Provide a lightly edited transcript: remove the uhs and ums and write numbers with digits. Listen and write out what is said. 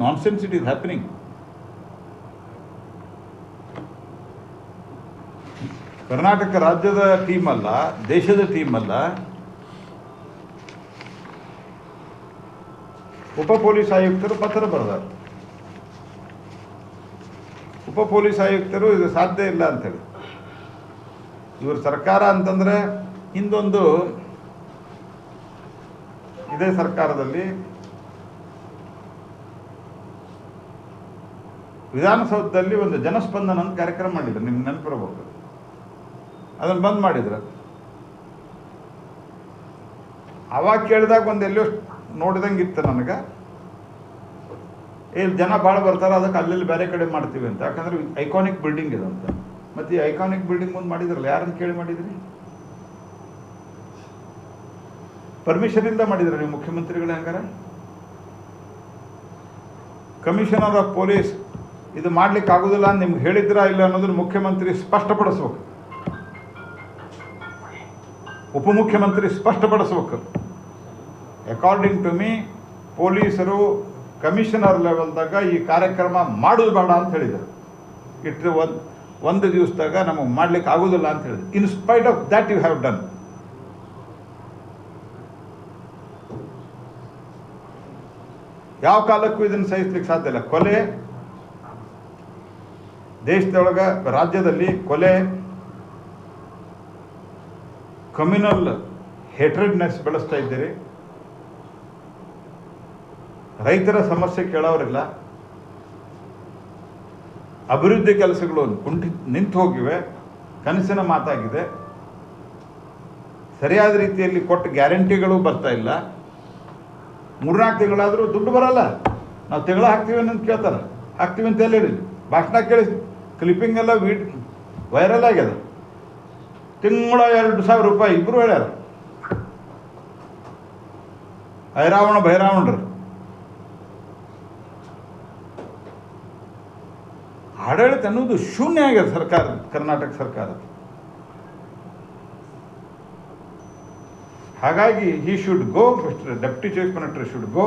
nonsense it is happening? Karnataka ರಾಜ್ಯದ team ಅಲ್ಲ, ದೇಶದ ಟೀಮ್ ಅಲ್ಲ. ಉಪ ಪೊಲೀಸ್ ಆಯುಕ್ತರು ಪತ್ರ ಬರೆದಾರೆ. ಉಪ ಪೊಲೀಸ್ ಆಯುಕ್ತರು ಇದು ಸಾಧ್ಯ ಇಲ್ಲ ಅಂತೇಳಿ. ಇವ್ರ ಸರ್ಕಾರ ಅಂತಂದರೆ ಹಿಂದೊಂದು ಇದೇ ಸರ್ಕಾರದಲ್ಲಿ ವಿಧಾನಸೌಧದಲ್ಲಿ ಒಂದು ಜನಸ್ಪಂದನ ಅಂತ ಕಾರ್ಯಕ್ರಮ ಮಾಡಿದ್ರು, ನಿಮ್ಗೆ ನೆನಪಿರಬಹುದು. ಅದನ್ನು ಬಂದ್ ಮಾಡಿದ್ರು. ಅವಾಗ ಕೇಳಿದಾಗ ಒಂದು ಎಲ್ಲೋ ನೋಡಿದಂಗೆ ಇತ್ತು ನನಗೆ, ಇಲ್ಲಿ ಜನ ಭಾಳ ಬರ್ತಾರೆ, ಅದಕ್ಕೆ ಅಲ್ಲೆಲ್ಲಿ ಬೇರೆ ಕಡೆ ಮಾಡ್ತೀವಿ ಅಂತ. ಯಾಕಂದ್ರೆ ಐಕಾನಿಕ್ ಬಿಲ್ಡಿಂಗ್ ಇದೆ ಅಂತ. ಮತ್ತು ಈ ಐಕಾನಿಕ್ ಬಿಲ್ಡಿಂಗ್ ಮುಂದೆ ಮಾಡಿದ್ರಲ್ಲ, ಯಾರನ್ನು ಕೇಳಿ ಮಾಡಿದ್ರಿ? ಪರ್ಮಿಷನಿಂದ ಮಾಡಿದ್ರೆ ನೀವು ಮುಖ್ಯಮಂತ್ರಿಗಳು ಹೆಂಗಾರ? ಕಮಿಷನರ್ ಆಫ್ ಪೊಲೀಸ್ ಇದು ಮಾಡ್ಲಿಕ್ಕೆ ಆಗೋದಿಲ್ಲ ಅಂತ ನಿಮ್ಗೆ ಹೇಳಿದ್ರಾ ಇಲ್ಲ ಅನ್ನೋದನ್ನು ಮುಖ್ಯಮಂತ್ರಿ ಸ್ಪಷ್ಟಪಡಿಸ್ಬೇಕು, ಉಪಮುಖ್ಯಮಂತ್ರಿ ಸ್ಪಷ್ಟಪಡಿಸ್ಬೇಕು. ಅಕಾರ್ಡಿಂಗ್ ಟು ಮೀ ಪೊಲೀಸರು ಕಮಿಷನರ್ ಲೆವೆಲ್ದಾಗ ಈ ಕಾರ್ಯಕ್ರಮ ಮಾಡೋದು ಬೇಡ ಅಂತ ಹೇಳಿದರು. ಇಟ್ಟರೆ ಒಂದು ದಿವಸದಾಗ ನಮಗೆ ಮಾಡ್ಲಿಕ್ಕೆ ಆಗೋದಿಲ್ಲ ಅಂತ ಹೇಳಿದ್ರು. In spite of that you have done. ಯಾವ ಕಾಲಕ್ಕೂ ಇದನ್ನು ಸಹಿಸ್ಲಿಕ್ಕೆ ಸಾಧ್ಯ ಇಲ್ಲ. ಕೊಲೆ ದೇಶದೊಳಗೆ, ರಾಜ್ಯದಲ್ಲಿ ಕೊಲೆ, ಕಮ್ಯುನಲ್ ಹೇಟ್ರೆಡ್ನೆಸ್ ಬೆಳೆಸ್ತಾ ಇದ್ದೀರಿ. ರೈತರ ಸಮಸ್ಯೆ ಕೇಳೋರಿಲ್ಲ. ಅಭಿವೃದ್ಧಿ ಕೆಲಸಗಳು ನಿಂತು ಹೋಗಿವೆ, ಕನಸಿನ ಮಾತಾಗಿದೆ. ಸರಿಯಾದ ರೀತಿಯಲ್ಲಿ ಕೊಟ್ಟ ಗ್ಯಾರಂಟಿಗಳು ಬರ್ತಾ ಇಲ್ಲ. 3-4 ತಿಂಗಳಾದರೂ ದುಡ್ಡು ಬರಲ್ಲ. ನಾವು ತಿಂಗಳ ಹಾಕ್ತೀವಿ ಅಂತ ಕೇಳ್ತಾರೆ. ಹಾಕ್ತೀವಿ ಅಂತ ಹೇಳಿ ಭಾಷಣ ಕೇಳಿ ಕ್ಲಿಪ್ಪಿಂಗ್ ಎಲ್ಲ ವೈರಲ್ ಆಗ್ಯದ. ತಿಂಗಳ 2,000 ರೂಪಾಯಿ ಇಬ್ಬರು ಹೇಳ್ಯಾರ. ಐರಾವಣ ಭೈರಾವಣರು. ಆಡಳಿತ ಅನ್ನೋದು ಶೂನ್ಯ ಆಗ್ಯದ ಸರ್ಕಾರ, ಕರ್ನಾಟಕ ಸರ್ಕಾರದ. ಹಾಗಾಗಿ he should go, Mr. Deputy Chief Minister should go.